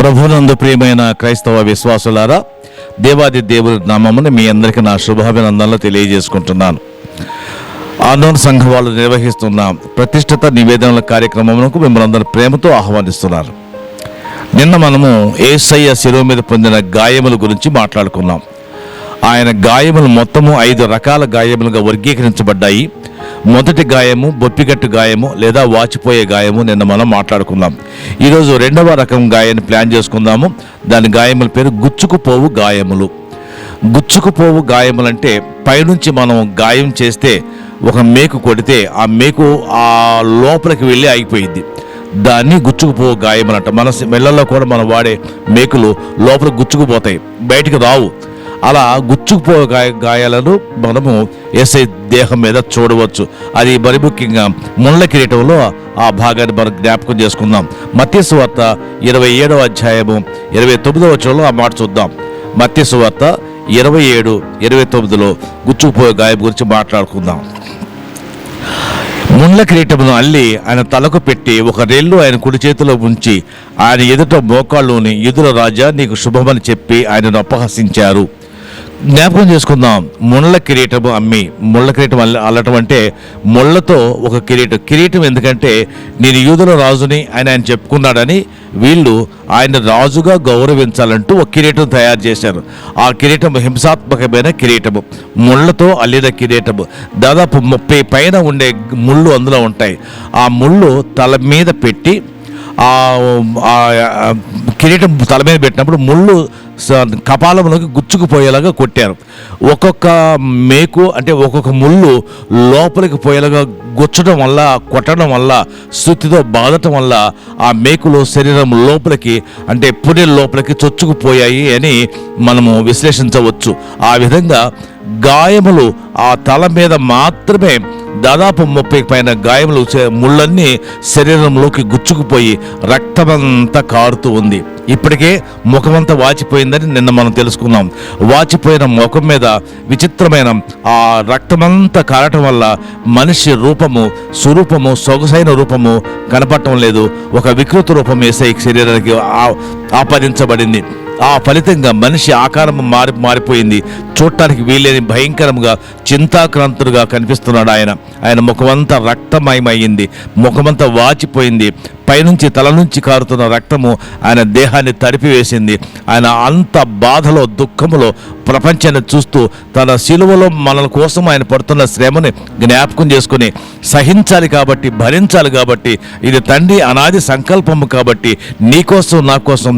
ప్రభునందు ప్రియమైన క్రైస్తవ విశ్వాసులారా, దేవాది దేవుడి నామమున మీ అందరికీ నా శుభాభినందనలు తెలియజేసుకుంటున్నాను. ఆందోళన సంఘం వాళ్ళు నిర్వహిస్తున్న ప్రతిష్ఠిత నివేదనల కార్యక్రమమునకు మిమ్మల్ని అందరూ ప్రేమతో ఆహ్వానిస్తున్నారు. నిన్న మనము యేసయ్య శిలువ మీద పొందిన గాయముల గురించి మాట్లాడుకున్నాం. ఆయన గాయములు మొత్తము 5 రకాల గాయములుగా వర్గీకరించబడ్డాయి. మొదటి గాయము బొప్పిగట్టు గాయము లేదా వాచిపోయే గాయము నిన్న మనం మాట్లాడుకున్నాం. ఈరోజు 2వ రకం గాయాన్ని ప్లాన్ చేసుకుందాము. దాని గాయముల పేరు గుచ్చుకుపోవు గాయములు. గుచ్చుకుపోవు గాయములంటే పైనుంచి మనం గాయం చేస్తే ఒక మేకు కొడితే ఆ మేకు ఆ లోపలికి వెళ్ళి ఆగిపోయింది. దాన్ని గుచ్చుకుపోవు గాయములంట. మన మెళ్ళల్లో కూడా మనం వాడే మేకులు లోపల గుచ్చుకుపోతాయి, బయటికి రావు. అలా గుచ్చుకుపోయే గాయాలను మనము యేసయ్య దేహం మీద చూడవచ్చు. అది మరి ముఖ్యంగా ముళ్ళ కిరీటంలో ఆ భాగాన్ని మనం జ్ఞాపకం చేసుకుందాం. మత్తయి సువార్త 27వ అధ్యాయము 29వ వచనంలో ఆ మాట చూద్దాం. మత్తయి సువార్త 27:29లో గుచ్చుకుపోయే గాయం గురించి మాట్లాడుకుందాం. ముళ్ళ కిరీటమును అల్లి ఆయన తలకు పెట్టి ఒక రెల్లు ఆయన కుడి చేతిలో ఉంచి ఆయన ఎదుట మోకాళ్ళుని, యూదుల రాజా నీకు శుభమని చెప్పి ఆయనను అపహసించారు. జ్ఞాపకం చేసుకుందాం. ముళ్ళ కిరీటము అమ్మి, ముళ్ళ కిరీటం అల్లటం అంటే ముళ్ళతో ఒక కిరీటం ఎందుకంటే నేను యూదుల రాజుని ఆయన చెప్పుకున్నాడని వీళ్ళు ఆయన రాజుగా గౌరవించాలంటూ ఒక కిరీటం తయారు చేశారు. ఆ కిరీటం హింసాత్మకమైన కిరీటము, ముళ్ళతో అల్లిన కిరీటము. దాదాపు 30 పైన ఉండే ముళ్ళు అందులో ఉంటాయి. ఆ ముళ్ళు తల మీద పెట్టి ఆ కిరీటం తల మీద పెట్టినప్పుడు ముళ్ళు కపాలంలోకి గుచ్చుకుపోయేలాగా కొట్టారు. ఒక్కొక్క మేకు అంటే ఒక్కొక్క ముళ్ళు లోపలికి పోయేలాగా గుచ్చడం వల్ల, కొట్టడం వల్ల, సుత్తితో బాధటం వల్ల ఆ మేకులు శరీరం లోపలికి అంటే పుణ్య లోపలికి చొచ్చుకుపోయాయి అని మనము విశ్లేషించవచ్చు. ఆ విధంగా గాయములు ఆ తల మీద మాత్రమే దాదాపు 30 పైన గాయములు, ముళ్ళన్నీ శరీరంలోకి గుచ్చుకుపోయి రక్తమంతా కారుతూ ఉంది. ఇప్పటికే ముఖమంతా వాచిపోయిందని నిన్న మనం తెలుసుకున్నాం. వాచిపోయిన ముఖం మీద విచిత్రమైన ఆ రక్తమంతా కారటం వల్ల మనిషి రూపము, స్వరూపము, సొగసైన రూపము కనపడటం లేదు. ఒక వికృత రూపం యేసయ్య శరీరానికి ఆపాదించబడింది. ఆ ఫలితంగా మనిషి ఆకారం మారిపోయింది. చూడటానికి వీలేని భయంకరంగా చింతాక్రాంతుడుగా కనిపిస్తున్నాడు ఆయన ముఖమంతా రక్తమయమైంది, ముఖమంతా వాచిపోయింది. పైనుంచి తల నుంచి కారుతున్న రక్తము ఆయన దేహాన్ని తడిపివేసింది. ఆయన అంత బాధలో, దుఃఖములో ప్రపంచాన్ని చూస్తూ తన శిలువలో మన కోసం ఆయన పడుతున్న శ్రమని జ్ఞాపకం చేసుకుని సహించాలి కాబట్టి, భరించాలి కాబట్టి, ఇది తండ్రి అనాది సంకల్పము కాబట్టి నీ కోసం, నా కోసం,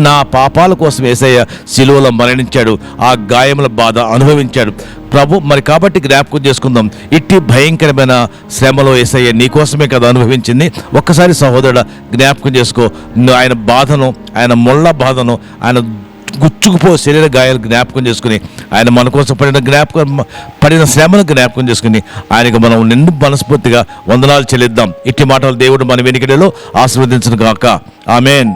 నా పాపాల కోసం యేసయ్య శిలువలో మరణించాడు. ఆ గాయముల బాధ అనుభవించాడు ప్రభు. మరి కాబట్టి జ్ఞాపకం చేసుకుందాం, ఇట్టి భయంకరమైన శ్రమలో యేసయ్య నీ కోసమే కదా అనుభవించింది. ఒక్కసారి సహోదరుడు జ్ఞాపకం చేసుకో. ఆయన బాధను, ఆయన ముళ్ళ బాధను, ఆయన గుచ్చుకుపో శరీర గాయాలు జ్ఞాపకం చేసుకుని, ఆయన మన కోసం పడిన శ్రమను జ్ఞాపకం చేసుకుని ఆయనకు మనం నిండు మనస్ఫూర్తిగా వందనాలు చెల్లిద్దాం. ఇట్టి మాటలు దేవుడు మన వెనుకడిలో ఆశీర్వదించును గాక. ఆమేన్.